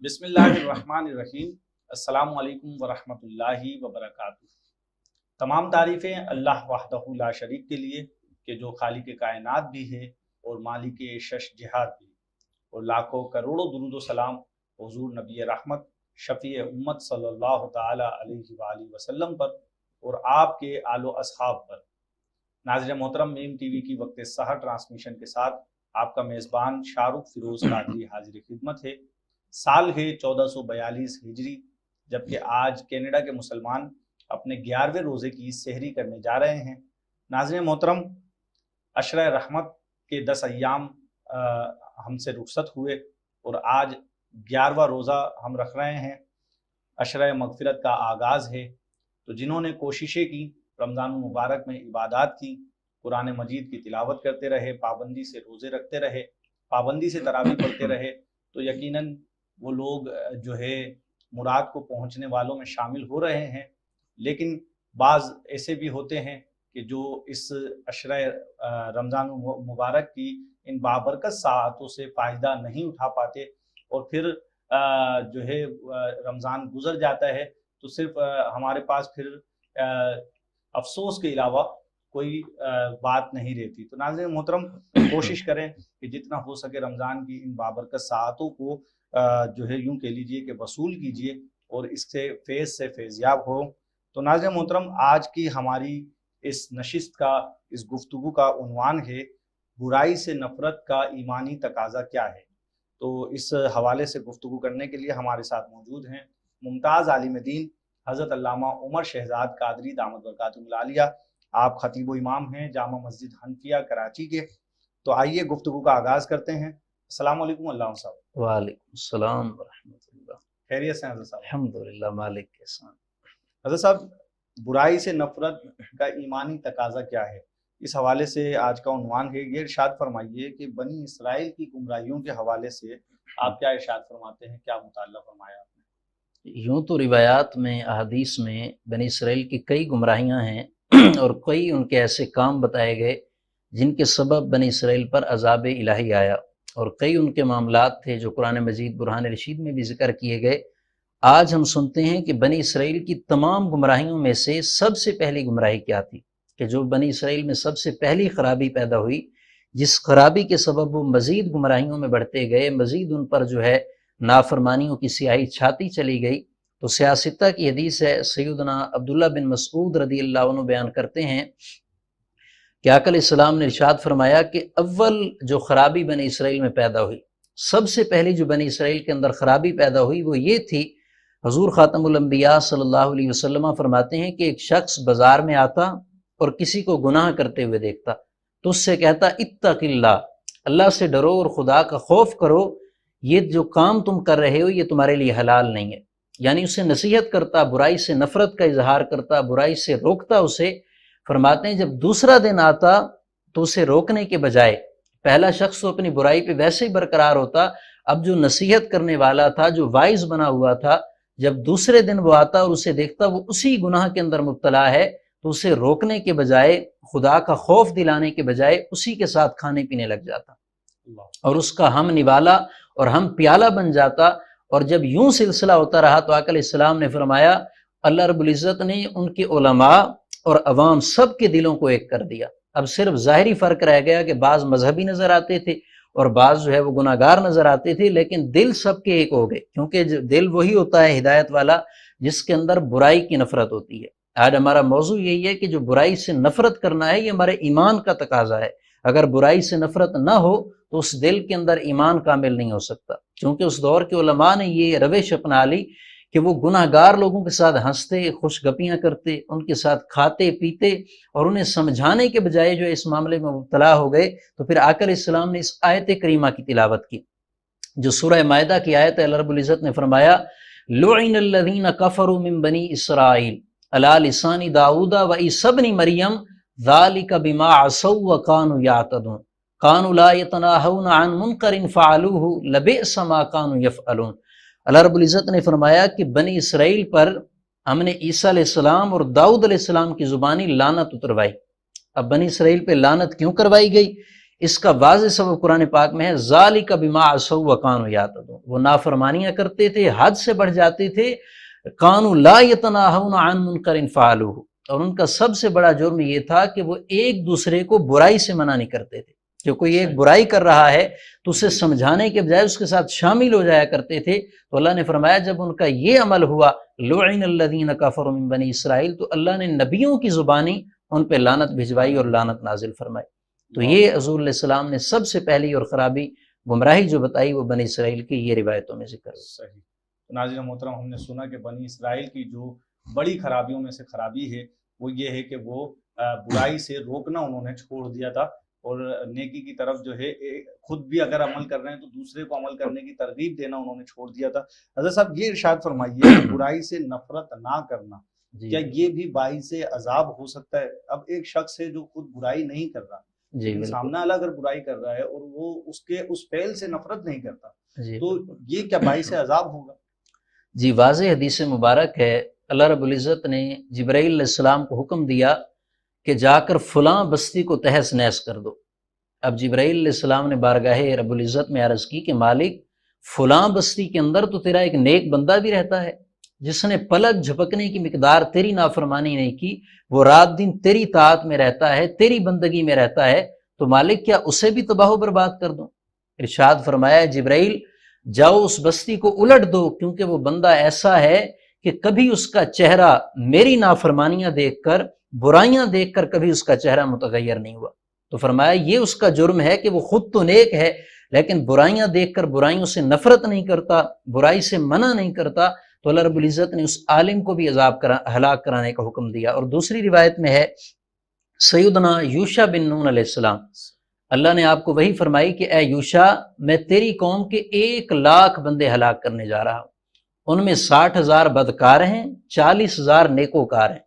بسم اللہ الرحمن الرحیم۔ السلام علیکم ورحمۃ اللہ وبرکاتہ۔ تمام تعریفیں اللہ وحدہ لا شریک کے لیے کہ جو خالق کائنات بھی ہے اور مالک شش جہات بھی، اور لاکھوں کروڑوں درود و سلام حضور نبی رحمت شفیع امت صلی اللہ تعالی علیہ وآلہ وسلم پر اور آپ کے آل و اصحاب پر۔ ناظرین محترم، میم ٹی وی کی وقت سحر ٹرانسمیشن کے ساتھ آپ کا میزبان شاہ رخ فیروز قادری حاضر خدمت ہے۔ سال ہے 1442 ہجری، جبکہ آج کینیڈا کے مسلمان اپنے 11ویں روزے کی سحری کرنے جا رہے ہیں۔ ناظرین محترم، عشرہ رحمت کے 10 ایام ہم سے رخصت ہوئے اور آج 11واں روزہ ہم رکھ رہے ہیں۔ عشرہ مغفرت کا آغاز ہے، تو جنہوں نے کوششیں کی، رمضان المبارک میں عبادات کی، قرآن مجید کی تلاوت کرتے رہے، پابندی سے روزے رکھتے رہے، پابندی سے تراویح پڑھتے رہے، تو یقیناً وہ لوگ جو ہے مراد کو پہنچنے والوں میں شامل ہو رہے ہیں۔ لیکن بعض ایسے بھی ہوتے ہیں کہ جو اس عشرہ رمضان مبارک کی ان بابرکت ساعتوں سے فائدہ نہیں اٹھا پاتے، اور پھر جو ہے رمضان گزر جاتا ہے تو صرف ہمارے پاس پھر افسوس کے علاوہ کوئی بات نہیں رہتی۔ تو ناظرین محترم، کوشش کریں کہ جتنا ہو سکے رمضان کی ان بابرکت ساعتوں کو جو ہے یوں کہہ لیجئے کہ وصول کیجئے اور اس سے فیضیاب ہو۔ تو ناظرین محترم، آج کی ہماری اس نشست کا، اس گفتگو کا عنوان ہے برائی سے نفرت کا ایمانی تقاضا کیا ہے۔ تو اس حوالے سے گفتگو کرنے کے لیے ہمارے ساتھ موجود ہیں ممتاز عالم دین حضرت علامہ عمر شہزاد قادری دامت برکاتہ العالیہ۔ آپ خطیب و امام ہیں جامع مسجد حنفیہ کراچی کے۔ تو آئیے گفتگو کا آغاز کرتے ہیں۔ السلام علیکم علامہ صاحب۔ وعلیکم السلام ورحمۃ اللہ۔ خیریت سے حضرت صاحب؟ الحمدللہ، مالک کے ساتھ۔ حضرت صاحب، برائی سے نفرت کا ایمانی تقاضا کیا ہے، اس حوالے سے آج کا عنوان ہے۔ یہ ارشاد فرمائیے کہ بنی اسرائیل کی گمراہیوں کے حوالے سے آپ کیا ارشاد فرماتے ہیں، کیا مطالعہ فرمایا آپ نے؟ یوں تو روایات میں، احادیث میں بنی اسرائیل کی کئی گمراہیاں ہیں اور کئی ان کے ایسے کام بتائے گئے جن کے سبب بنی اسرائیل پر عذاب الہی آیا، اور کئی ان کے معاملات تھے جو قرآن مجید برہان رشید میں بھی ذکر کیے گئے۔ آج ہم سنتے ہیں کہ بنی اسرائیل کی تمام گمراہیوں میں سے سب سے پہلی گمراہی کیا تھی، کہ جو بنی اسرائیل میں سب سے پہلی خرابی پیدا ہوئی، جس خرابی کے سبب وہ مزید گمراہیوں میں بڑھتے گئے، مزید ان پر جو ہے نافرمانیوں کی سیاہی چھاتی چلی گئی۔ تو سیاستہ کی حدیث ہے، سیدنا عبداللہ بن مسعود رضی اللہ عنہ بیان کرتے ہیں کہ آقا علیہ السلام نے ارشاد فرمایا کہ اول جو خرابی بنی اسرائیل میں پیدا ہوئی، سب سے پہلی جو بنی اسرائیل کے اندر خرابی پیدا ہوئی وہ یہ تھی، حضور خاتم الانبیاء صلی اللہ علیہ وسلم فرماتے ہیں کہ ایک شخص بازار میں آتا اور کسی کو گناہ کرتے ہوئے دیکھتا تو اس سے کہتا اتق اللہ، اللہ سے ڈرو اور خدا کا خوف کرو، یہ جو کام تم کر رہے ہو یہ تمہارے لیے حلال نہیں ہے۔ یعنی اسے نصیحت کرتا، برائی سے نفرت کا اظہار کرتا، برائی سے روکتا اسے۔ فرماتے ہیں جب دوسرا دن آتا تو اسے روکنے کے بجائے، پہلا شخص تو اپنی برائی پہ ویسے ہی برقرار ہوتا، اب جو نصیحت کرنے والا تھا، جو واعظ بنا ہوا تھا، جب دوسرے دن وہ آتا اور اسے دیکھتا وہ اسی گناہ کے اندر مبتلا ہے تو اسے روکنے کے بجائے، خدا کا خوف دلانے کے بجائے اسی کے ساتھ کھانے پینے لگ جاتا اور اس کا ہم نوالا اور ہم پیالہ بن جاتا۔ اور جب یوں سلسلہ ہوتا رہا تو آقا علیہ السلام نے فرمایا اللہ رب العزت نے ان کے علماء اور عوام سب کے دلوں کو ایک کر دیا۔ اب صرف ظاہری فرق رہ گیا کہ بعض مذہبی نظر آتے تھے اور بعض جو ہے وہ گناہ گار نظر آتے تھے، لیکن دل سب کے ایک ہو گئے، کیونکہ دل وہی ہوتا ہے ہدایت والا جس کے اندر برائی کی نفرت ہوتی ہے۔ آج ہمارا موضوع یہی ہے کہ جو برائی سے نفرت کرنا ہے یہ ہمارے ایمان کا تقاضا ہے۔ اگر برائی سے نفرت نہ ہو تو اس دل کے اندر ایمان کامل نہیں ہو سکتا، کیونکہ اس دور کے علماء نے یہ روش اپنا لی کہ وہ گناہ گار لوگوں کے ساتھ ہنستے، خوش گپیاں کرتے، ان کے ساتھ کھاتے پیتے، اور انہیں سمجھانے کے بجائے جو اس معاملے میں مبتلا ہو گئے۔ تو پھر آقا علیہ السلام نے اس آیت کریمہ کی تلاوت کی جو سورہ مائدہ کی آیت ہے۔ اللہ رب العزت نے فرمایا لعن الذین کفروا من بنی اسرائیل علی لسان داؤد و عیسی ابن مریم ذلک بما عصوا وکانوا یعتدون کانوا لا یتناہون عن منکر فعلوہ لبئس ما کانوا یفعلون۔ اللہ رب العزت نے فرمایا کہ بنی اسرائیل پر ہم نے عیسیٰ علیہ السلام اور داؤد علیہ السلام کی زبانی لعنت اتروائی۔ اب بنی اسرائیل پہ لعنت کیوں کروائی گئی؟ اس کا واضح سبب قرآن پاک میں ہے ذالک بما عصوا وکانوا یعتدون، وہ نافرمانیاں کرتے تھے، حد سے بڑھ جاتے تھے، کانوا لا یتناہون عن منکر فعلوہ، اور ان کا سب سے بڑا جرم یہ تھا کہ وہ ایک دوسرے کو برائی سے منع نہیں کرتے تھے، جو کوئی ایک برائی کر رہا ہے تو اسے سمجھانے کے بجائے اس کے ساتھ شامل ہو جایا کرتے تھے۔ تو اللہ نے فرمایا جب ان کا یہ عمل ہوا لعن الذین کفروا من بنی اسرائیل، تو اللہ نے نبیوں کی زبانی ان پہ لعنت بھجوائی اور لعنت نازل فرمائی۔ تو یہ حضور علیہ السلام نے سب سے پہلی اور خرابی گمراہی جو بتائی وہ بنی اسرائیل کی یہ روایتوں میں ذکر ہے۔ صحیح۔ ناظرین محترم، ہم نے سنا کہ بنی اسرائیل کی جو بڑی خرابیوں میں سے خرابی ہے وہ یہ ہے کہ وہ برائی سے روکنا انہوں نے چھوڑ دیا تھا، اور نیکی کی طرف جو ہے خود بھی اگر عمل کر رہے ہیں تو دوسرے کو عمل کرنے کی ترغیب دینا انہوں نے چھوڑ دیا تھا۔ حضرت صاحب یہ ارشاد فرمائیے کہ برائی سے نفرت نہ کرنا، کیا یہ بھی باعث عذاب ہو سکتا ہے؟ اب ایک شخص ہے جو خود برائی نہیں کر رہا، سامنے والا اگر برائی کر رہا ہے اور وہ اس فعل سے نفرت نہیں کرتا، تو یہ کیا باعث عذاب ہوگا؟ جی واضح حدیث مبارک ہے، اللہ رب العزت نے جبرائیل علیہ السلام کو حکم دیا کہ جا کر فلاں بستی کو تہس نہس کر دو۔ اب جبرائیل علیہ السلام نے بارگاہ رب العزت میں عرض کی کہ مالک فلاں بستی کے اندر تو تیرا ایک نیک بندہ بھی رہتا ہے جس نے پلک جھپکنے کی مقدار تیری نافرمانی نہیں کی، وہ رات دن تیری طاعت میں رہتا ہے، تیری بندگی میں رہتا ہے، تو مالک کیا اسے بھی تباہ و برباد کر دوں؟ ارشاد فرمایا جبرائیل جاؤ اس بستی کو الٹ دو، کیونکہ وہ بندہ ایسا ہے کہ کبھی اس کا چہرہ میری نافرمانیاں دیکھ کر، برائیاں دیکھ کر کبھی اس کا چہرہ متغیر نہیں ہوا۔ تو فرمایا یہ اس کا جرم ہے کہ وہ خود تو نیک ہے لیکن برائیاں دیکھ کر برائیوں سے نفرت نہیں کرتا، برائی سے منع نہیں کرتا، تو اللہ رب العزت نے اس عالم کو بھی ہلاک کرانے کا حکم دیا۔ اور دوسری روایت میں ہے سیدنا یوشع بن نون علیہ السلام، اللہ نے آپ کو وہی فرمائی کہ اے یوشع میں تیری قوم کے 1,00,000 بندے ہلاک کرنے جا رہا ہوں، ان میں 60,000 بدکار ہیں، 40,000 نیکوکار ہیں۔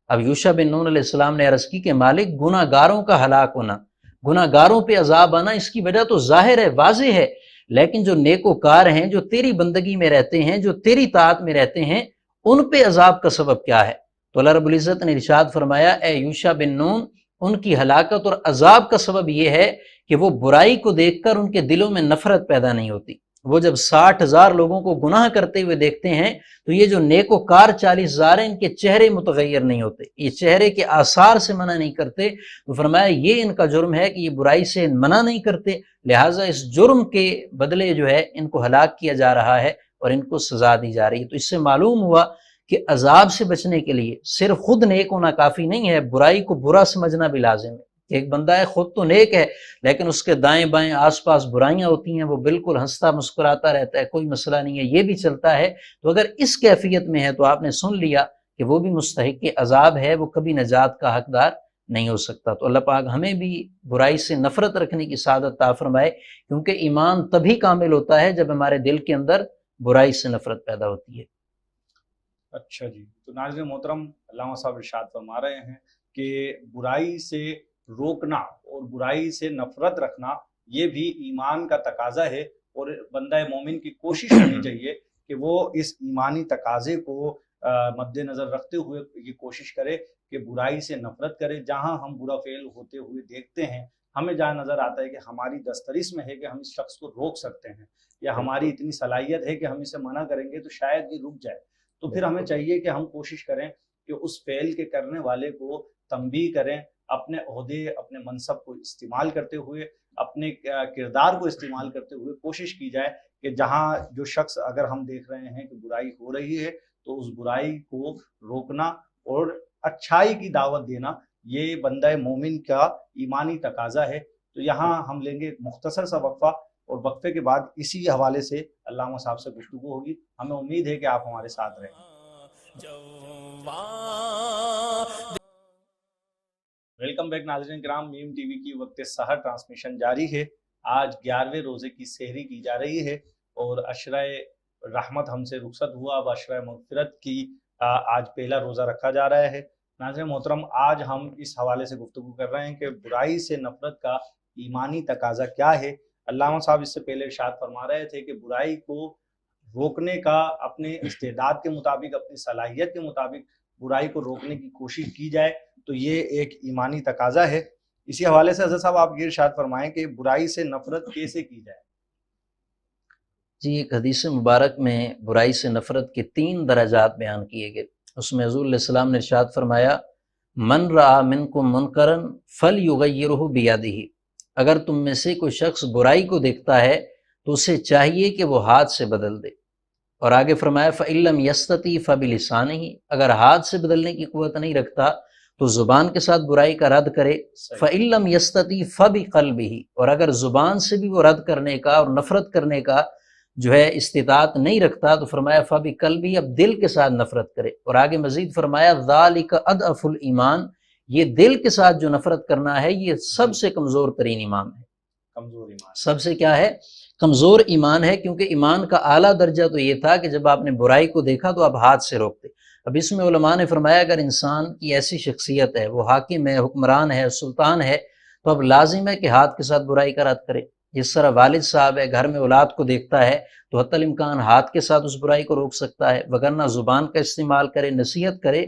اب یوشع بن نون علیہ السلام نے عرض کی کہ مالک گناہ گاروں کا ہلاک ہونا، گناہ گاروں پہ عذاب آنا، اس کی وجہ تو ظاہر ہے، واضح ہے، لیکن جو نیکوکار ہیں، جو تیری بندگی میں رہتے ہیں، جو تیری طاعت میں رہتے ہیں، ان پہ عذاب کا سبب کیا ہے؟ تو اللہ رب العزت نے ارشاد فرمایا اے یوشع بن نون ان کی ہلاکت اور عذاب کا سبب یہ ہے کہ وہ برائی کو دیکھ کر ان کے دلوں میں نفرت پیدا نہیں ہوتی۔ وہ جب 60,000 لوگوں کو گناہ کرتے ہوئے دیکھتے ہیں تو یہ جو نیک و کار 40,000 ہیں ان کے چہرے متغیر نہیں ہوتے، یہ چہرے کے آثار سے منع نہیں کرتے۔ تو فرمایا یہ ان کا جرم ہے کہ یہ برائی سے منع نہیں کرتے، لہٰذا اس جرم کے بدلے جو ہے ان کو ہلاک کیا جا رہا ہے اور ان کو سزا دی جا رہی ہے۔ تو اس سے معلوم ہوا کہ عذاب سے بچنے کے لیے صرف خود نیک ہونا کافی نہیں ہے، برائی کو برا سمجھنا بھی لازم ہے۔ ایک بندہ ہے خود تو نیک ہے لیکن اس کے دائیں بائیں آس پاس برائیاں ہوتی ہیں، وہ بالکل ہنستا مسکراتا رہتا ہے، کوئی مسئلہ نہیں ہے، یہ بھی چلتا ہے، تو اگر اس کیفیت میں ہے تو آپ نے سن لیا کہ وہ بھی مستحق عذاب ہے، وہ کبھی نجات کا حقدار نہیں ہو سکتا۔ تو اللہ پاک ہمیں بھی برائی سے نفرت رکھنے کی سعادت عطا فرمائے، کیونکہ ایمان تبھی کامل ہوتا ہے جب ہمارے دل کے اندر برائی سے نفرت پیدا ہوتی ہے۔ اچھا جی، تو ناظرین محترم علامہ صاحب ارشاد فرما رہے ہیں کہ برائی سے روکنا اور برائی سے نفرت رکھنا یہ بھی ایمان کا تقاضا ہے، اور بندہ مومن کی کوشش ہونی چاہیے کہ وہ اس ایمانی تقاضے کو مد نظر رکھتے ہوئے یہ کوشش کرے کہ برائی سے نفرت کرے۔ جہاں ہم برا فعل ہوتے ہوئے دیکھتے ہیں، ہمیں جہاں نظر آتا ہے کہ ہماری دسترس میں ہے کہ ہم اس شخص کو روک سکتے ہیں، یا ہماری اتنی صلاحیت ہے کہ ہم اسے منع کریں گے تو شاید یہ رک جائے، تو پھر ہمیں چاہیے کہ ہم کوشش کریں کہ اس فعل کے کرنے والے کو تنبیہ کریں، اپنے عہدے اپنے منصب کو استعمال کرتے ہوئے، اپنے کردار کو استعمال کرتے ہوئے کوشش کی جائے کہ جہاں جو شخص اگر ہم دیکھ رہے ہیں کہ برائی ہو رہی ہے تو اس برائی کو روکنا اور اچھائی کی دعوت دینا، یہ بندہ مومن کا ایمانی تقاضا ہے۔ تو یہاں ہم لیں گے ایک مختصر سا وقفہ، اور وقفے کے بعد اسی حوالے سے علامہ صاحب سے گفتگو ہوگی۔ ہمیں امید ہے کہ آپ ہمارے ساتھ رہیں۔ ویلکم بیک ناظرین کرام، میم ٹی وی کی وقت سحر ٹرانسمیشن جاری ہے۔ آج 11ویں روزے کی سحری کی جا رہی ہے اور عشرہ رحمت ہم سے رخصت ہوا، اب عشرہ مغفرت کی آج پہلا روزہ رکھا جا رہا ہے۔ ناظرین محترم، آج ہم اس حوالے سے گفتگو کر رہے ہیں کہ برائی سے نفرت کا ایمانی تقاضا کیا ہے۔ علامہ صاحب اس سے پہلے ارشاد فرما رہے تھے کہ برائی کو روکنے کا اپنے استعداد کے مطابق، اپنی صلاحیت کے مطابق برائی کو روکنے کی کوشش کی جائے، تو یہ ایک ایمانی تقاضا ہے۔ اسی حوالے سے حضرت صاحب آپ یہ ارشاد فرمائیں کہ برائی سے نفرت کیسے کی جائے؟ جی، ایک حدیث مبارک میں برائی سے نفرت کے 3 درجات بیان کیے گئے. اس میں حضور علیہ السلام نے ارشاد فرمایا من رأى منکم منکرا فلیغیرہ بیدہ، اگر تم میں سے کوئی شخص برائی کو دیکھتا ہے تو اسے چاہیے کہ وہ ہاتھ سے بدل دے. اور آگے فرمایا فإن لم یستطع فبلسانہ، اگر ہاتھ سے بدلنے کی قوت نہیں رکھتا تو زبان کے ساتھ برائی کا رد کرے. فإن لم یستطع فبقلبہ، اور اگر زبان سے بھی وہ رد کرنے کا اور نفرت کرنے کا جو ہے استطاعت نہیں رکھتا تو فرمایا فبقلبہ، اب دل کے ساتھ نفرت کرے. اور آگے مزید فرمایا ذالک اضعف الایمان، یہ دل کے ساتھ جو نفرت کرنا ہے یہ سب سے کمزور ترین ایمان ہے. کمزور ایمان سب سے کیا ہے؟ کمزور ایمان ہے، کیونکہ ایمان کا اعلیٰ درجہ تو یہ تھا کہ جب آپ نے برائی کو دیکھا تو آپ ہاتھ سے روکتے. اب اس میں علماء نے فرمایا اگر انسان کی ایسی شخصیت ہے، وہ حاکم ہے، حکمران ہے، سلطان ہے، تو اب لازم ہے کہ ہاتھ کے ساتھ برائی کا رد کرے. جس طرح والد صاحب ہے، گھر میں اولاد کو دیکھتا ہے تو حتی الامکان ہاتھ کے ساتھ اس برائی کو روک سکتا ہے، وگرنہ زبان کا استعمال کرے، نصیحت کرے.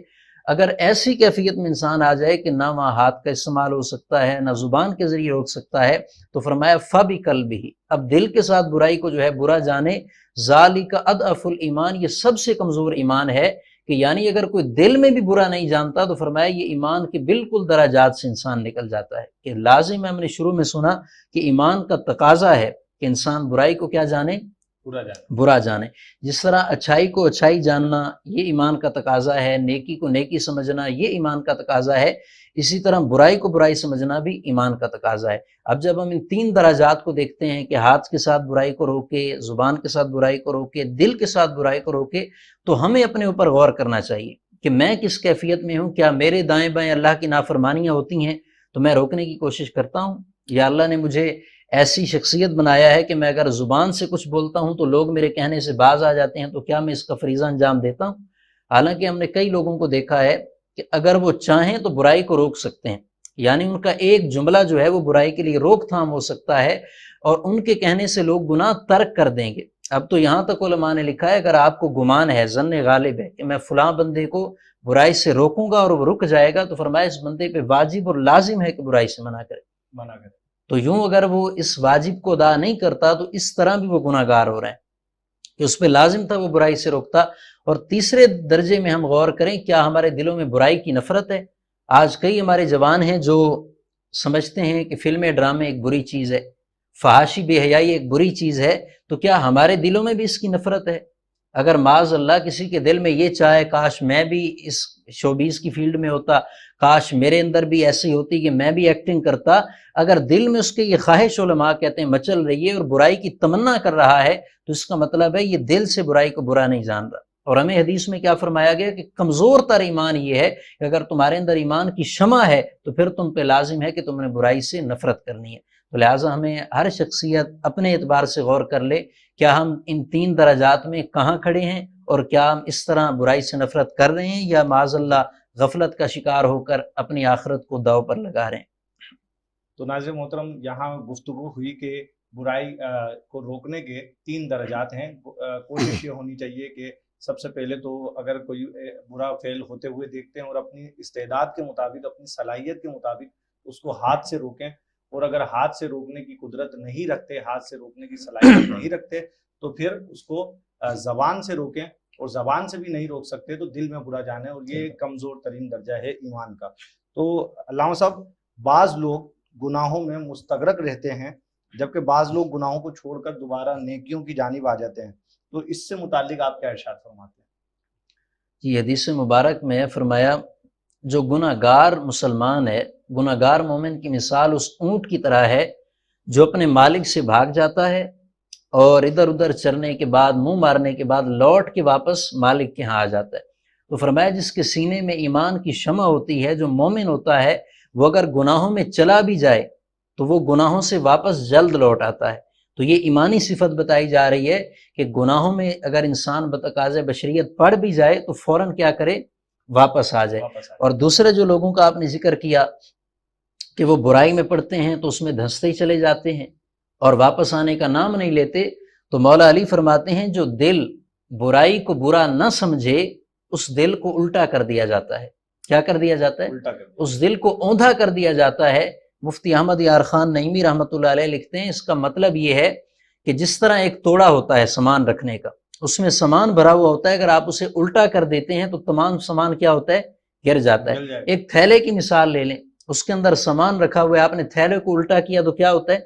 اگر ایسی کیفیت میں انسان آ جائے کہ نہ وہاں ہاتھ کا استعمال ہو سکتا ہے نہ زبان کے ذریعے روک سکتا ہے تو فرمایا فبقلبہ، اب دل کے ساتھ برائی کو جو ہے برا جانے. ذالک اضعف الایمان، یہ سب سے کمزور ایمان ہے. کہ یعنی اگر کوئی دل میں بھی برا نہیں جانتا تو فرمایا یہ ایمان کے بالکل درجات سے انسان نکل جاتا ہے. کہ لازم ہے، ہم نے شروع میں سنا کہ ایمان کا تقاضا ہے کہ انسان برائی کو کیا جانے؟ برا جانے. جس طرح اچھائی کو اچھائی جاننا یہ ایمان کا تقاضا ہے، نیکی کو نیکی سمجھنا یہ ایمان کا تقاضا ہے، اسی طرح برائی کو برائی سمجھنا بھی ایمان کا تقاضا ہے. اب جب ہم ان 3 درجات کو دیکھتے ہیں کہ ہاتھ کے ساتھ برائی کو روکے، زبان کے ساتھ برائی کو روکے، دل کے ساتھ برائی کو روکے، تو ہمیں اپنے اوپر غور کرنا چاہیے کہ میں کس کیفیت میں ہوں. کیا میرے دائیں بائیں اللہ کی نافرمانیاں ہوتی ہیں تو میں روکنے کی کوشش کرتا ہوں، یا اللہ نے مجھے ایسی شخصیت بنایا ہے کہ میں اگر زبان سے کچھ بولتا ہوں تو لوگ میرے کہنے سے باز آ جاتے ہیں، تو کیا میں اس کا فریضہ انجام دیتا ہوں؟ حالانکہ ہم نے کئی لوگوں کو دیکھا ہے کہ اگر وہ چاہیں تو برائی کو روک سکتے ہیں، یعنی ان کا ایک جملہ جو ہے وہ برائی کے لیے روک تھام ہو سکتا ہے اور ان کے کہنے سے لوگ گناہ ترک کر دیں گے. اب تو یہاں تک علماء نے لکھا ہے اگر آپ کو گمان ہے، ظن غالب ہے کہ میں فلاں بندے کو برائی سے روکوں گا اور وہ رک جائے گا، تو فرمایا اس بندے پہ واجب اور لازم ہے کہ برائی سے منع کرے. تو یوں اگر وہ اس واجب کو ادا نہیں کرتا تو اس طرح بھی وہ گناہ گار ہو رہے ہیں کہ اس پہ لازم تھا وہ برائی سے روکتا. اور تیسرے درجے میں ہم غور کریں، کیا ہمارے دلوں میں برائی کی نفرت ہے؟ آج کئی ہمارے جوان ہیں جو سمجھتے ہیں کہ فلمیں ڈرامے ایک بری چیز ہے، فحاشی بے حیائی ایک بری چیز ہے، تو کیا ہمارے دلوں میں بھی اس کی نفرت ہے؟ اگر معاذ اللہ کسی کے دل میں یہ چاہے کاش میں بھی اس شوبیز کی فیلڈ میں ہوتا، کاش میرے اندر بھی ایسی ہوتی کہ میں بھی ایکٹنگ کرتا، اگر دل میں اس کے یہ خواہش علماء کہتے ہیں مچل رہی ہے اور برائی کی تمنا کر رہا ہے تو اس کا مطلب ہے یہ دل سے برائی کو برا نہیں جان رہا. اور ہمیں حدیث میں کیا فرمایا گیا کہ کمزور تر ایمان یہ ہے کہ اگر تمہارے اندر ایمان کی شمع ہے تو پھر تم پہ لازم ہے کہ تم نے برائی سے نفرت کرنی ہے. تو لہٰذا ہمیں ہر شخصیت اپنے اعتبار سے غور کر لے، کیا ہم ان 3 درجات میں کہاں کھڑے ہیں، اور کیا ہم اس طرح برائی سے نفرت کر رہے ہیں یا معاذ اللہ غفلت کا شکار ہو کر اپنی آخرت کو داؤ پر لگا رہے ہیں. تو ناظرین محترم، یہاں گفتگو ہوئی کہ برائی کو روکنے کے 3 درجات ہیں. کوشش یہ ہونی چاہیے کہ سب سے پہلے تو اگر کوئی برا فعل ہوتے ہوئے دیکھتے ہیں اور اپنی استعداد کے مطابق، اپنی صلاحیت کے مطابق اس کو ہاتھ سے روکیں، اور اگر ہاتھ سے روکنے کی قدرت نہیں رکھتے، ہاتھ سے روکنے کی صلاحیت نہیں رکھتے، تو پھر اس کو زبان سے روکیں، اور زبان سے بھی نہیں روک سکتے تو دل میں برا جانا ہے، اور یہ کمزور ترین درجہ ہے ایمان کا. تو علامہ صاحب، بعض لوگ گناہوں میں مستغرق رہتے ہیں جبکہ بعض لوگ گناہوں کو چھوڑ کر دوبارہ نیکیوں کی جانب آ جاتے ہیں، تو اس سے متعلق آپ کیا ارشاد فرماتے ہیں؟ جی، حدیث مبارک میں فرمایا جو گناہ گار مسلمان ہے، گناہ گار مومن کی مثال اس اونٹ کی طرح ہے جو اپنے مالک سے بھاگ جاتا ہے اور ادھر ادھر چرنے کے بعد، منہ مارنے کے بعد لوٹ کے واپس مالک کے ہاں آ جاتا ہے. تو فرمایا جس کے سینے میں ایمان کی شمع ہوتی ہے، جو مومن ہوتا ہے، وہ اگر گناہوں میں چلا بھی جائے تو وہ گناہوں سے واپس جلد لوٹ آتا ہے. تو یہ ایمانی صفت بتائی جا رہی ہے کہ گناہوں میں اگر انسان بتقاضۂ بشریت پڑ بھی جائے تو فوراً کیا کرے؟ واپس آ جائے. اور دوسرے جو لوگوں کا آپ نے ذکر کیا کہ وہ برائی میں پڑتے ہیں تو اس میں دھنستے ہی چلے جاتے ہیں اور واپس آنے کا نام نہیں لیتے، تو مولا علی فرماتے ہیں جو دل برائی کو برا نہ سمجھے اس دل کو الٹا کر دیا جاتا ہے. کیا کر دیا جاتا ہے؟ اس دل کو اوندھا کر دیا جاتا ہے مفتی احمد یار خان نعیمی رحمۃ اللہ علیہ لکھتے ہیں اس کا مطلب یہ ہے کہ جس طرح ایک توڑا ہوتا ہے سامان رکھنے کا، اس میں سامان بھرا ہوا ہوتا ہے، اگر آپ اسے الٹا کر دیتے ہیں تو تمام سامان کیا ہوتا ہے؟ گر جاتا ہے۔ ایک تھیلے کی مثال لے لیں، اس کے اندر سامان رکھا ہوا ہے، آپ نے تھیلے کو الٹا کیا تو کیا ہوتا ہے؟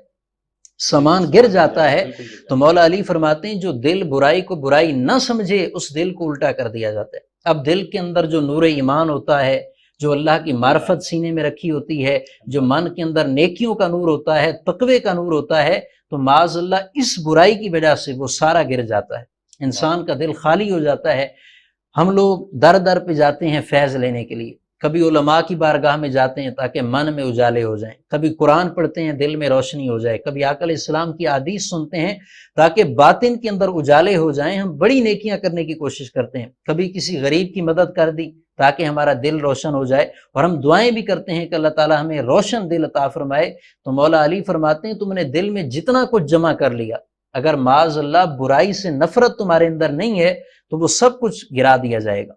سامان گر جاتا ہے۔ تو مولا علی فرماتے ہیں جو دل برائی کو برائی نہ سمجھے اس دل کو الٹا کر دیا جاتا ہے۔ اب دل کے اندر جو نور ایمان ہوتا ہے، جو اللہ کی معرفت سینے میں رکھی ہوتی ہے، جو من کے اندر نیکیوں کا نور ہوتا ہے، تقوی کا نور ہوتا ہے، تو معاذ اللہ اس برائی کی وجہ سے وہ سارا گر جاتا ہے، انسان کا دل خالی ہو جاتا ہے۔ ہم لوگ در در پہ جاتے ہیں فیض لینے کے لیے، کبھی علماء کی بارگاہ میں جاتے ہیں تاکہ من میں اجالے ہو جائیں، کبھی قرآن پڑھتے ہیں دل میں روشنی ہو جائے، کبھی آقا علیہ السلام کی احادیث سنتے ہیں تاکہ باطن کے اندر اجالے ہو جائیں، ہم بڑی نیکیاں کرنے کی کوشش کرتے ہیں، کبھی کسی غریب کی مدد کر دی تاکہ ہمارا دل روشن ہو جائے، اور ہم دعائیں بھی کرتے ہیں کہ اللہ تعالیٰ ہمیں روشن دل عطا فرمائے۔ تو مولا علی فرماتے ہیں تم نے دل میں جتنا کچھ جمع کر لیا، اگر معاذ اللہ برائی سے نفرت تمہارے اندر نہیں ہے تو وہ سب کچھ گرا دیا جائے گا۔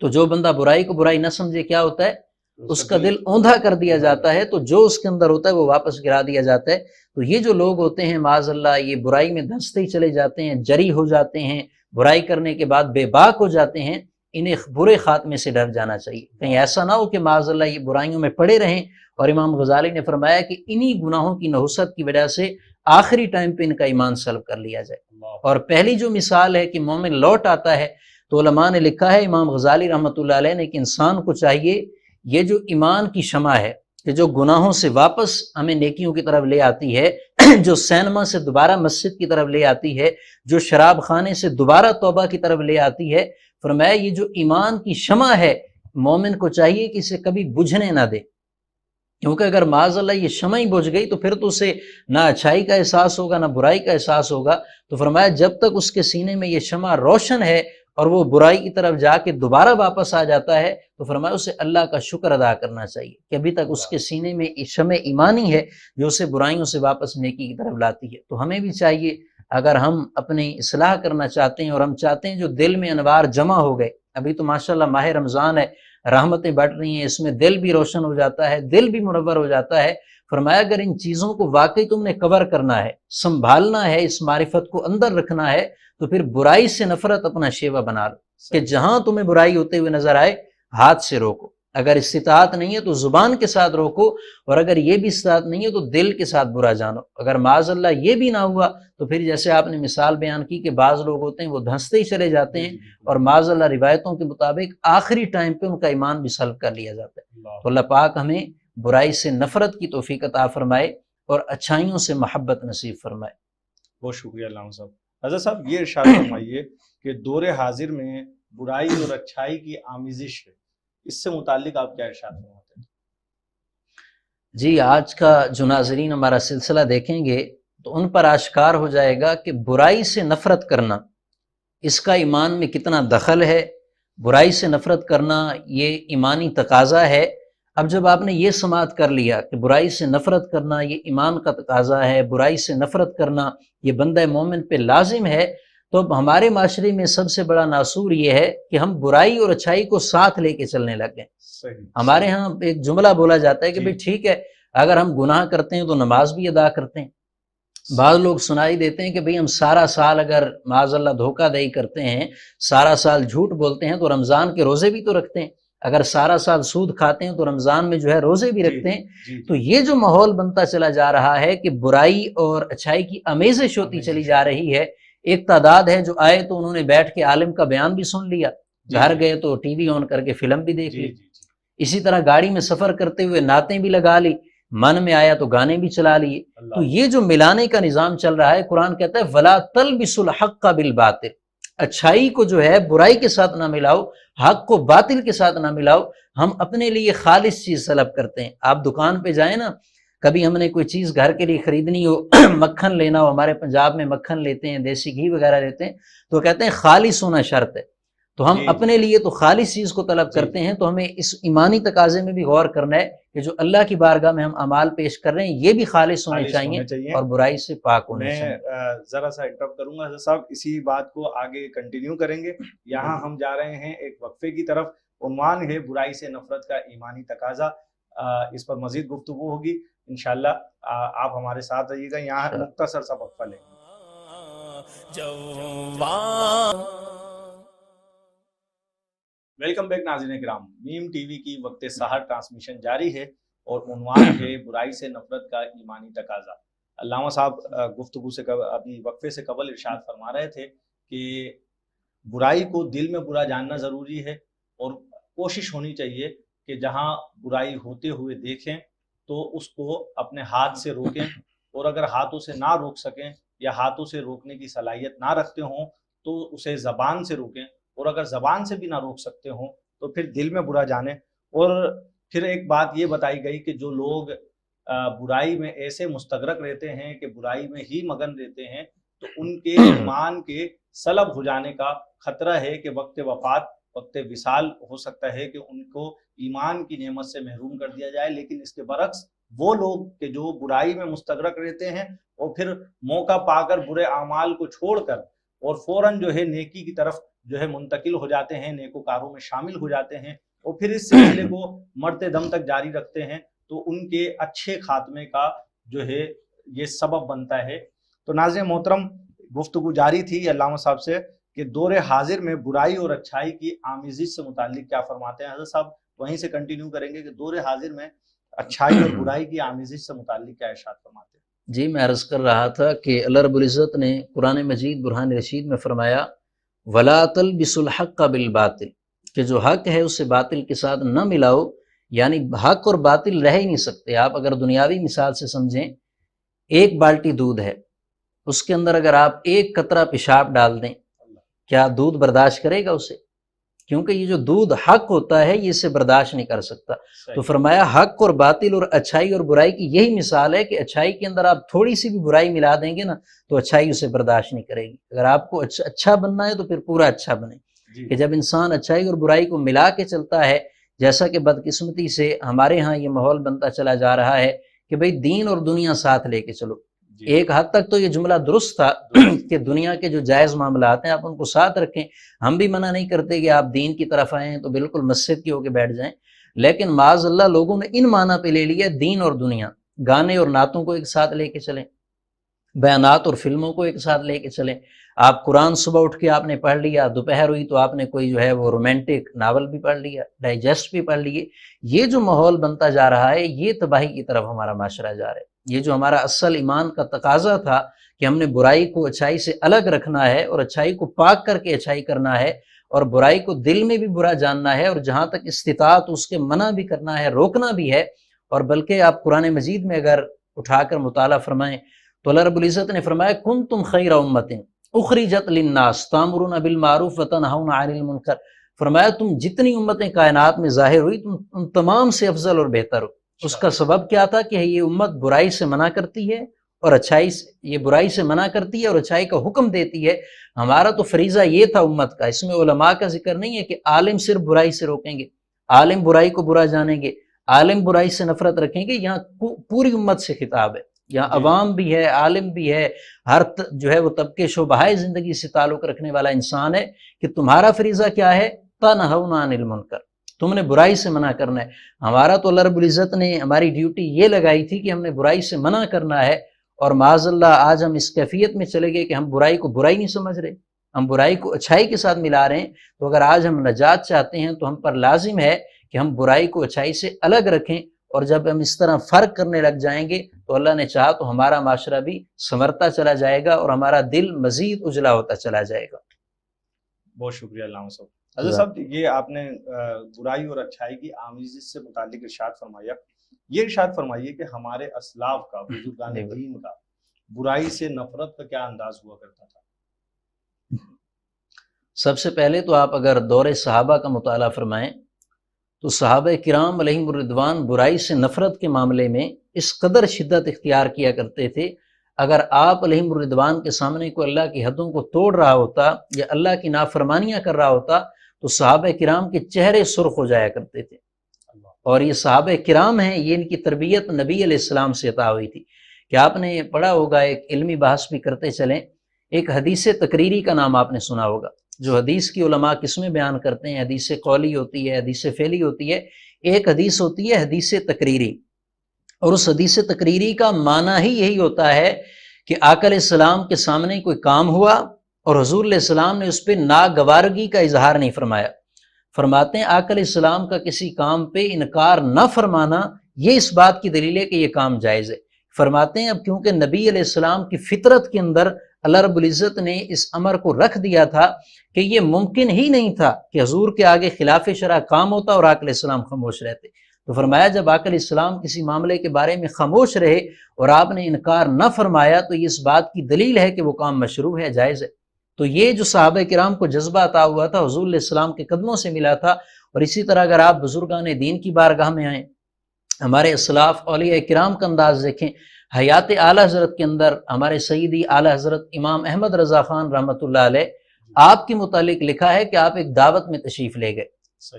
تو جو بندہ برائی کو برائی نہ سمجھے کیا ہوتا ہے؟ اس کا دل اوندھا کر دیا جاتا ہے، تو جو اس کے اندر ہوتا ہے وہ واپس گرا دیا جاتا ہے۔ تو یہ جو لوگ ہوتے ہیں معاذ اللہ یہ برائی میں دھنستے ہی چلے جاتے ہیں، جری ہو جاتے ہیں، برائی کرنے کے بعد بے باک ہو جاتے ہیں، انہیں برے خاتمے سے ڈر جانا چاہیے، کہیں ایسا نہ ہو کہ معاذ اللہ یہ برائیوں میں پڑے رہیں۔ اور امام غزالی نے فرمایا کہ انہی گناہوں کی نحوست کی وجہ سے آخری ٹائم پہ ان کا ایمان سلب کر لیا جائے۔ اور پہلی جو مثال ہے کہ مومن لوٹ آتا ہے، تو علماء نے لکھا ہے امام غزالی رحمۃ اللہ علیہ نے کہ انسان کو چاہیے یہ جو ایمان کی شمع ہے کہ جو گناہوں سے واپس ہمیں نیکیوں کی طرف لے آتی ہے، جو سینما سے دوبارہ مسجد کی طرف لے آتی ہے، جو شراب خانے سے دوبارہ توبہ کی طرف لے آتی ہے، فرمایا یہ جو ایمان کی شمع ہے مومن کو چاہیے کہ اسے کبھی بجھنے نہ دے، کیونکہ اگر معاذ اللہ یہ شمع ہی بجھ گئی تو پھر تو اسے نہ اچھائی کا احساس ہوگا نہ برائی کا احساس ہوگا۔ تو فرمایا جب تک اس کے سینے میں یہ شمع روشن ہے اور وہ برائی کی طرف جا کے دوبارہ واپس آ جاتا ہے تو فرمایا اسے اللہ کا شکر ادا کرنا چاہیے کہ ابھی تک اس کے سینے میں شمع ایمانی ہے جو اسے برائیوں سے واپس نیکی کی طرف لاتی ہے۔ تو ہمیں بھی چاہیے اگر ہم اپنی اصلاح کرنا چاہتے ہیں اور ہم چاہتے ہیں جو دل میں انوار جمع ہو گئے، ابھی تو ماشاءاللہ ماہ رمضان ہے، رحمتیں بڑھ رہی ہیں، اس میں دل بھی روشن ہو جاتا ہے، دل بھی منور ہو جاتا ہے۔ فرمایا اگر ان چیزوں کو واقعی تم نے کور کرنا ہے، سنبھالنا ہے، اس معرفت کو اندر رکھنا ہے، تو پھر برائی سے نفرت اپنا شیوا بنا لو کہ جہاں تمہیں برائی ہوتے ہوئے نظر آئے ہاتھ سے روکو، اگر استطاعت نہیں ہے تو زبان کے ساتھ روکو، اور اگر یہ بھی استطاعت نہیں ہے تو دل کے ساتھ برا جانو۔ اگر معاذ اللہ یہ بھی نہ ہوا تو پھر جیسے آپ نے مثال بیان کی کہ بعض لوگ ہوتے ہیں وہ دھنستے ہی چلے جاتے ہیں، اور معاذ اللہ روایتوں کے مطابق آخری ٹائم پہ ان کا ایمان بھی سلب کر لیا جاتا ہے۔ تو اللہ پاک ہمیں برائی سے نفرت کی توفیق عطا فرمائے اور اچھائیوں سے محبت نصیب فرمائے۔ بہت شکریہ علامہ صاحب۔ حضرت صاحب یہ ارشاد فرمائیے کہ دور حاضر میں برائی اور اچھائی کی آمیزش ہے، اس سے متعلق آپ کیا ارشاد فرماتے ہیں؟ جی آج کا جو ناظرین ہمارا سلسلہ دیکھیں گے تو ان پر آشکار ہو جائے گا کہ برائی سے نفرت کرنا اس کا ایمان میں کتنا دخل ہے، برائی سے نفرت کرنا یہ ایمانی تقاضا ہے۔ اب جب آپ نے یہ سماعت کر لیا کہ برائی سے نفرت کرنا یہ ایمان کا تقاضا ہے، برائی سے نفرت کرنا یہ بندہ مومن پہ لازم ہے، تو اب ہمارے معاشرے میں سب سے بڑا ناصور یہ ہے کہ ہم برائی اور اچھائی کو ساتھ لے کے چلنے لگ گئے۔ ہمارے ہاں ایک جملہ بولا جاتا ہے کہ بھئی ٹھیک ہے اگر ہم گناہ کرتے ہیں تو نماز بھی ادا کرتے ہیں۔ بعض لوگ سنائی دیتے ہیں کہ بھئی ہم سارا سال اگر معاذ اللہ دھوکہ دہی کرتے ہیں، سارا سال جھوٹ بولتے ہیں تو رمضان کے روزے بھی تو رکھتے ہیں، اگر سارا سال سود کھاتے ہیں تو رمضان میں جو ہے روزے بھی رکھتے ہیں۔ تو یہ جو ماحول بنتا چلا جا رہا ہے کہ برائی اور اچھائی کی آمیزش ہوتی چلی جا رہی ہے، ایک تعداد ہے جو آئے تو انہوں نے بیٹھ کے عالم کا بیان بھی سن لیا، گھر گئے تو ٹی وی آن کر کے فلم بھی دیکھ لی، اسی طرح گاڑی میں سفر کرتے ہوئے نعتیں بھی لگا لی، من میں آیا تو گانے بھی چلا لیے۔ تو یہ جو ملانے کا نظام چل رہا ہے، قرآن کہتا ہے وَلَا تَلْبِسُوا الْحَقَّ بِالْبَاطِلِ، اچھائی کو جو ہے برائی کے ساتھ نہ ملاؤ، حق کو باطل کے ساتھ نہ ملاؤ۔ ہم اپنے لیے خالص چیز طلب کرتے ہیں، آپ دکان پہ جائیں نا، کبھی ہم نے کوئی چیز گھر کے لیے خریدنی ہو، مکھن لینا ہو، ہمارے پنجاب میں مکھن لیتے ہیں، دیسی گھی وغیرہ لیتے ہیں، تو کہتے ہیں خالص ہونا شرط ہے۔ تو ہم اپنے لیے تو خالص چیز کو طلب کرتے ہیں، تو ہمیں اس ایمانی تقاضے میں بھی غور کرنا ہے کہ جو اللہ کی بارگاہ میں ہم اعمال پیش کر رہے ہیں یہ بھی خالص ہونے چاہیے اور برائی سے پاک ہونے چاہیے۔ میں ذرا سا انٹرپٹ کروں گا حضرت صاحب، اسی بات کو آگے کنٹینیو کریں گے۔ یہاں ہم جا رہے ہیں ایک وقفے کی طرف، عنوان ہے برائی سے نفرت کا ایمانی تقاضا۔ اس پر مزید گفتگو ہوگی انشاءاللہ. آپ ہمارے ساتھ رہیے گا. یہاں مختصر سا وقفہ لیں. ویلکم بیک ناظرین کرام. میم ٹی وی کی وقت سحر ٹرانسمیشن جاری ہے اور عنوان ہے برائی سے نفرت کا ایمانی تقاضا. علامہ صاحب گفتگو سے ابھی وقفے سے قبل ارشاد فرما رہے تھے کہ برائی کو دل میں برا جاننا ضروری ہے اور کوشش ہونی چاہیے کہ جہاں برائی ہوتے ہوئے دیکھیں تو اس کو اپنے ہاتھ سے روکیں, اور اگر ہاتھوں سے نہ روک سکیں یا ہاتھوں سے روکنے کی صلاحیت نہ رکھتے ہوں تو اسے زبان سے روکیں, اور اگر زبان سے بھی نہ روک سکتے ہوں تو پھر دل میں برا جانیں. اور پھر ایک بات یہ بتائی گئی کہ جو لوگ برائی میں ایسے مستغرق رہتے ہیں کہ برائی میں ہی مگن رہتے ہیں تو ان کے ایمان کے سلب ہو جانے کا خطرہ ہے کہ وقت وفات وقت وصال ہو سکتا ہے کہ ان کو ایمان کی نعمت سے محروم کر دیا جائے. لیکن اس کے برعکس وہ لوگ کہ جو برائی میں مستغرق رہتے ہیں اور پھر موقع پا کر برے اعمال کو چھوڑ کر اور فوراً جو ہے نیکی کی طرف جو ہے منتقل ہو جاتے ہیں, نیکوکاروں میں شامل ہو جاتے ہیں اور پھر اس سلسلے کو مرتے دم تک جاری رکھتے ہیں, تو ان کے اچھے خاتمے کا جو ہے یہ سبب بنتا ہے. تو ناظرین محترم, گفتگو جاری تھی علامہ صاحب سے کہ دور حاضر میں برائی اور اچھائی کی آمیزش سے متعلق کیا فرماتے ہیں. حضرت صاحب وہیں سے کنٹینیو کریں گے کہ دور حاضر میں اچھائی اور برائی کی آمیزش سے متعلق کیا ارشاد فرماتے ہیں. جی میں عرض کر رہا تھا کہ اللہ رب العزت نے قرآن مجید برہان رشید میں فرمایا وَلَا تَلْبِسُوا الْحَقَّ بِالْبَاطِلِ, کہ جو حق ہے اسے باطل کے ساتھ نہ ملاؤ. یعنی حق اور باطل رہ ہی نہیں سکتے. آپ اگر دنیاوی مثال سے سمجھیں, ایک بالٹی دودھ ہے, اس کے اندر اگر آپ ایک قطرہ پیشاب ڈال دیں, کیا دودھ برداشت کرے گا اسے؟ کیونکہ یہ جو دودھ حق ہوتا ہے یہ اسے برداشت نہیں کر سکتا. تو فرمایا حق اور باطل اور اچھائی اور برائی کی یہی مثال ہے کہ اچھائی کے اندر آپ تھوڑی سی بھی برائی ملا دیں گے نا تو اچھائی اسے برداشت نہیں کرے گی. اگر آپ کو اچھا بننا ہے تو پھر پورا اچھا بنے. کہ جب انسان اچھائی اور برائی کو ملا کے چلتا ہے, جیسا کہ بدقسمتی سے ہمارے ہاں یہ ماحول بنتا چلا جا رہا ہے کہ بھئی دین اور دنیا ساتھ لے کے چلو. ایک حد تک تو یہ جملہ درست تھا کہ دنیا کے جو جائز معاملات ہیں آپ ان کو ساتھ رکھیں. ہم بھی منع نہیں کرتے کہ آپ دین کی طرف آئیں تو بالکل مسجد کی ہو کے بیٹھ جائیں, لیکن معاذ اللہ لوگوں نے ان معنی پہ لے لیا دین اور دنیا. گانے اور نعتوں کو ایک ساتھ لے کے چلیں, بیانات اور فلموں کو ایک ساتھ لے کے چلیں. آپ قرآن صبح اٹھ کے آپ نے پڑھ لیا, دوپہر ہوئی تو آپ نے کوئی جو ہے وہ رومانٹک ناول بھی پڑھ لیا, ڈائجسٹ بھی پڑھ لیے. یہ جو ماحول بنتا جا رہا ہے یہ تباہی کی طرف ہمارا معاشرہ جا رہا ہے. یہ جو ہمارا اصل ایمان کا تقاضا تھا کہ ہم نے برائی کو اچھائی سے الگ رکھنا ہے اور اچھائی کو پاک کر کے اچھائی کرنا ہے اور برائی کو دل میں بھی برا جاننا ہے اور جہاں تک استطاعت اس کے منع بھی کرنا ہے, روکنا بھی ہے. اور بلکہ آپ قرآن مجید میں اگر اٹھا کر مطالعہ فرمائیں تو اللہ رب العزت نے فرمایا کنتم خیر امۃ اخرجت للناس تامرون بالمعروف وتنہون عن المنکر. فرمایا تم جتنی امتیں کائنات میں ظاہر ہوئی تم ان تمام سے افضل اور بہتر ہو. اس کا سبب کیا تھا کہ یہ امت برائی سے منع کرتی ہے اور اچھائی سے, یہ برائی سے منع کرتی ہے اور اچھائی کا حکم دیتی ہے. ہمارا تو فریضہ یہ تھا امت کا. اس میں علماء کا ذکر نہیں ہے کہ عالم صرف برائی سے روکیں گے, عالم برائی کو برا جانیں گے, عالم برائی سے نفرت رکھیں گے. یہاں پوری امت سے خطاب ہے. یہاں عوام بھی ہے, عالم بھی ہے, ہر جو ہے وہ طبقے شعبۂ زندگی سے تعلق رکھنے والا انسان ہے کہ تمہارا فریضہ کیا ہے, تنہون عن المنکر, تم نے برائی سے منع کرنا ہے. ہمارا تو اللہ رب العزت نے ہماری ڈیوٹی یہ لگائی تھی کہ ہم نے برائی سے منع کرنا ہے, اور معاذ اللہ آج ہم اس کیفیت میں چلے گئے کہ ہم برائی کو برائی نہیں سمجھ رہے, ہم برائی کو اچھائی کے ساتھ ملا رہے ہیں. تو اگر آج ہم نجات چاہتے ہیں تو ہم پر لازم ہے کہ ہم برائی کو اچھائی سے الگ رکھیں, اور جب ہم اس طرح فرق کرنے لگ جائیں گے تو اللہ نے چاہا تو ہمارا معاشرہ بھی سنورتا چلا جائے گا اور ہمارا دل مزید اجلا ہوتا چلا جائے گا. بہت شکریہ علامہ صاحب. حضرت صاحب یہ آپ نے برائی اور اچھائی کی آمیزش سے متعلق ارشاد فرمایا, یہ ارشاد فرمائیے کہ ہمارے اسلاف کا, بزرگان دین کا برائی سے نفرت کا کیا انداز ہوا کرتا تھا؟ سب سے پہلے تو آپ اگر دور صحابہ کا مطالعہ فرمائیں تو صحابہ کرام علیہم الرضوان برائی سے نفرت کے معاملے میں اس قدر شدت اختیار کیا کرتے تھے. اگر آپ علیہم الرضوان کے سامنے کوئی اللہ کی حدوں کو توڑ رہا ہوتا یا اللہ کی نافرمانیاں کر رہا ہوتا تو صحابہ کرام کے چہرے سرخ ہو جایا کرتے تھے. اور یہ صحابہ کرام ہیں, یہ ان کی تربیت نبی علیہ السلام سے عطا ہوئی تھی. کہ آپ نے پڑھا ہوگا, ایک علمی بحث بھی کرتے چلیں, ایک حدیث تقریری کا نام آپ نے سنا ہوگا. جو حدیث کی علماء قسمیں بیان کرتے ہیں، حدیث قولی ہوتی ہے، حدیث فعلی ہوتی ہے، ایک حدیث ہوتی ہے حدیث تقریری، اور اس حدیث تقریری کا معنی ہی یہی ہوتا ہے کہ آقا علیہ السلام کے سامنے کوئی کام ہوا اور حضور علیہ السلام نے اس پہ ناگوارگی کا اظہار نہیں فرمایا۔ فرماتے ہیں آقا علیہ السلام کا کسی کام پہ انکار نہ فرمانا یہ اس بات کی دلیل ہے کہ یہ کام جائز ہے۔ فرماتے ہیں اب کیونکہ نبی علیہ السلام کی فطرت کے اندر اللہ رب العزت نے اس امر کو رکھ دیا تھا کہ یہ ممکن ہی نہیں تھا کہ حضور کے آگے خلاف شرع کام ہوتا اور آقا علیہ السلام خاموش رہتے، تو فرمایا جب آقا علیہ السلام کسی معاملے کے بارے میں خاموش رہے اور آپ نے انکار نہ فرمایا تو یہ اس بات کی دلیل ہے کہ وہ کام مشروع ہے، جائز ہے۔ تو یہ جو صحابہ کرام کو جذبہ عطا ہوا تھا حضور علیہ السلام کے قدموں سے ملا تھا، اور اسی طرح اگر آپ بزرگان دین کی بارگاہ میں آئیں، ہمارے اسلاف اولیاء کرام کا انداز دیکھیں، حیات اعلیٰ حضرت کے اندر ہمارے سیدی اعلیٰ حضرت امام احمد رضا خان رحمۃ اللہ علیہ آپ کے متعلق لکھا ہے کہ آپ ایک دعوت میں تشریف لے گئے،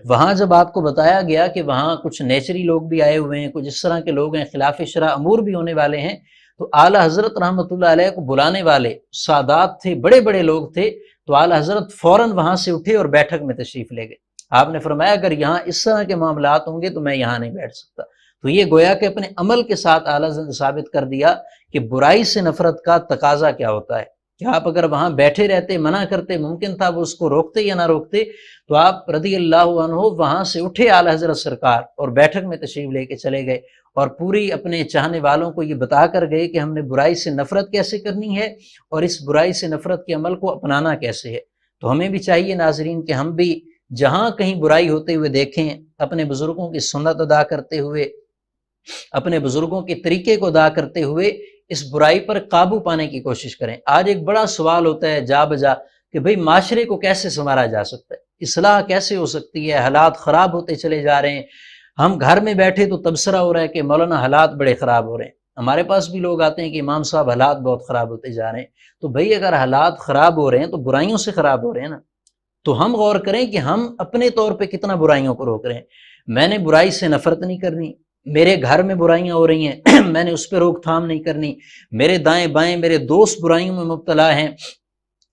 وہاں جب آپ کو بتایا گیا کہ وہاں کچھ نیچری لوگ بھی آئے ہوئے ہیں، کچھ اس طرح کے لوگ ہیں، خلاف شرع امور بھی ہونے والے ہیں، تو اعلیٰ حضرت رحمۃ اللہ علیہ کو بلانے والے سادات تھے، بڑے بڑے لوگ تھے، تو اعلیٰ حضرت فوراً وہاں سے اٹھے اور بیٹھک میں تشریف لے گئے۔ آپ نے فرمایا اگر یہاں اس طرح کے معاملات ہوں گے تو میں یہاں نہیں بیٹھ سکتا۔ تو یہ گویا کہ اپنے عمل کے ساتھ اعلیٰ حضرت نے ثابت کر دیا کہ برائی سے نفرت کا تقاضا کیا ہوتا ہے، کہ آپ اگر وہاں بیٹھے رہتے، منع کرتے، ممکن تھا وہ اس کو روکتے یا نہ روکتے، تو آپ رضی اللہ عنہ وہاں سے اٹھے اعلیٰ حضرت سرکار اور بیٹھک میں تشریف لے کے چلے گئے، اور پوری اپنے چاہنے والوں کو یہ بتا کر گئے کہ ہم نے برائی سے نفرت کیسے کرنی ہے اور اس برائی سے نفرت کے عمل کو اپنانا کیسے ہے۔ تو ہمیں بھی چاہیے ناظرین کہ ہم بھی جہاں کہیں برائی ہوتے ہوئے دیکھیں، اپنے بزرگوں کی سنت ادا کرتے ہوئے، اپنے بزرگوں کے طریقے کو ادا کرتے ہوئے اس برائی پر قابو پانے کی کوشش کریں۔ آج ایک بڑا سوال ہوتا ہے جا بجا کہ بھئی معاشرے کو کیسے سنوارا جا سکتا ہے، اصلاح کیسے ہو سکتی ہے، حالات خراب ہوتے چلے جا رہے ہیں۔ ہم گھر میں بیٹھے تو تبصرہ ہو رہا ہے کہ مولانا حالات بڑے خراب ہو رہے ہیں، ہمارے پاس بھی لوگ آتے ہیں کہ امام صاحب حالات بہت خراب ہوتے جا رہے ہیں۔ تو بھئی اگر حالات خراب ہو رہے ہیں تو برائیوں سے خراب ہو رہے ہیں نا، تو ہم غور کریں کہ ہم اپنے طور پہ کتنا برائیوں کو روک رہے ہیں۔ میں نے برائی سے نفرت نہیں کرنی، میرے گھر میں برائیاں ہو رہی ہیں میں نے اس پہ روک تھام نہیں کرنی، میرے دائیں بائیں میرے دوست برائیوں میں مبتلا ہیں،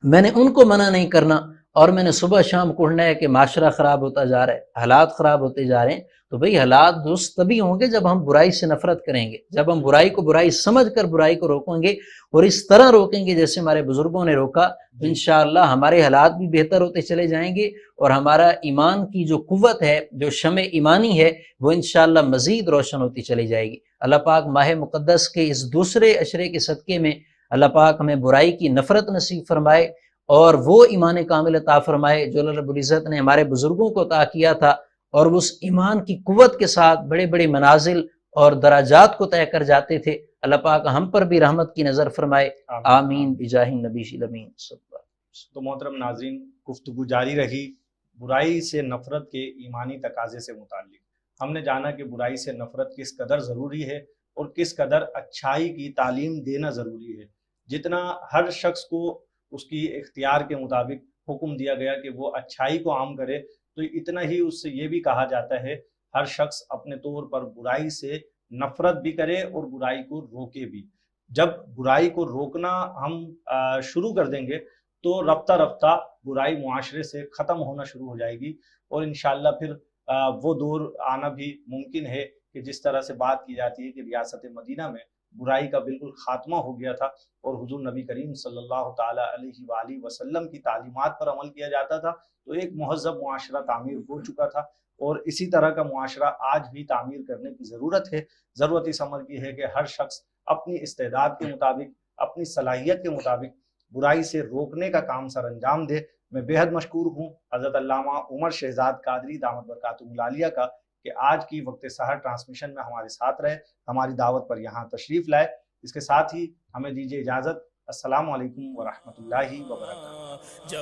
میں نے ان کو منع نہیں کرنا، اور میں نے صبح شام کہنا ہے کہ معاشرہ خراب ہوتا جا رہا ہے، حالات خراب ہوتے جا رہے ہیں۔ تو بھئی حالات درست تبھی ہوں گے جب ہم برائی سے نفرت کریں گے، جب ہم برائی کو برائی سمجھ کر برائی کو روکیں گے، اور اس طرح روکیں گے جیسے ہمارے بزرگوں نے روکا، تو انشاءاللہ ہمارے حالات بھی بہتر ہوتے چلے جائیں گے، اور ہمارا ایمان کی جو قوت ہے، جو شمع ایمانی ہے، وہ انشاءاللہ مزید روشن ہوتی چلی جائے گی۔ اللہ پاک ماہ مقدس کے اس دوسرے عشرے کے صدقے میں اللہ پاک ہمیں برائی کی نفرت نصیب فرمائے، اور وہ ایمان کامل عطا فرمائے جو اللہ رب العزت نے ہمارے بزرگوں کو عطا کیا تھا، اور وہ اس ایمان کی قوت کے ساتھ بڑے بڑے منازل اور درجات کو طے کر جاتے تھے۔ اللہ پاک ہم پر بھی رحمت کی نظر فرمائے، آمین بجاہ النبی الامین۔ تو محترم ناظرین، گفتگو جاری رہی برائی سے نفرت کے ایمانی تقاضے سے متعلق۔ ہم نے جانا کہ برائی سے نفرت کس قدر ضروری ہے اور کس قدر اچھائی کی تعلیم دینا ضروری ہے۔ جتنا ہر شخص کو اس کی اختیار کے مطابق حکم دیا گیا کہ وہ اچھائی کو عام کرے، تو اتنا ہی اس سے یہ بھی کہا جاتا ہے ہر شخص اپنے طور پر برائی سے نفرت بھی کرے اور برائی کو روکے بھی۔ جب برائی کو روکنا ہم شروع کر دیں گے تو رفتہ رفتہ برائی معاشرے سے ختم ہونا شروع ہو جائے گی، اور انشاءاللہ پھر وہ دور آنا بھی ممکن ہے کہ جس طرح سے بات کی جاتی ہے کہ ریاست مدینہ میں برائی کا بالکل خاتمہ ہو گیا تھا، اور حضور نبی کریم صلی اللہ تعالی علیہ وآلہ وسلم کی تعلیمات پر عمل کیا جاتا تھا، تو ایک مہذب معاشرہ تعمیر ہو چکا تھا، اور اسی طرح کا معاشرہ آج بھی تعمیر کرنے کی ضرورت ہے۔ ضرورت اس عمل کی ہے کہ ہر شخص اپنی استعداد کے مطابق، اپنی صلاحیت کے مطابق برائی سے روکنے کا کام سر انجام دے۔ میں بے حد مشکور ہوں حضرت علامہ عمر شہزاد قادری دامت برکاتہ العالیہ کا کہ آج کی وقت سحر ٹرانسمیشن میں ہمارے ساتھ رہے، ہماری دعوت پر یہاں تشریف لائے۔ اس کے ساتھ ہی ہمیں دیجیے اجازت۔ السلام علیکم ورحمۃ اللہ وبرکاتہ۔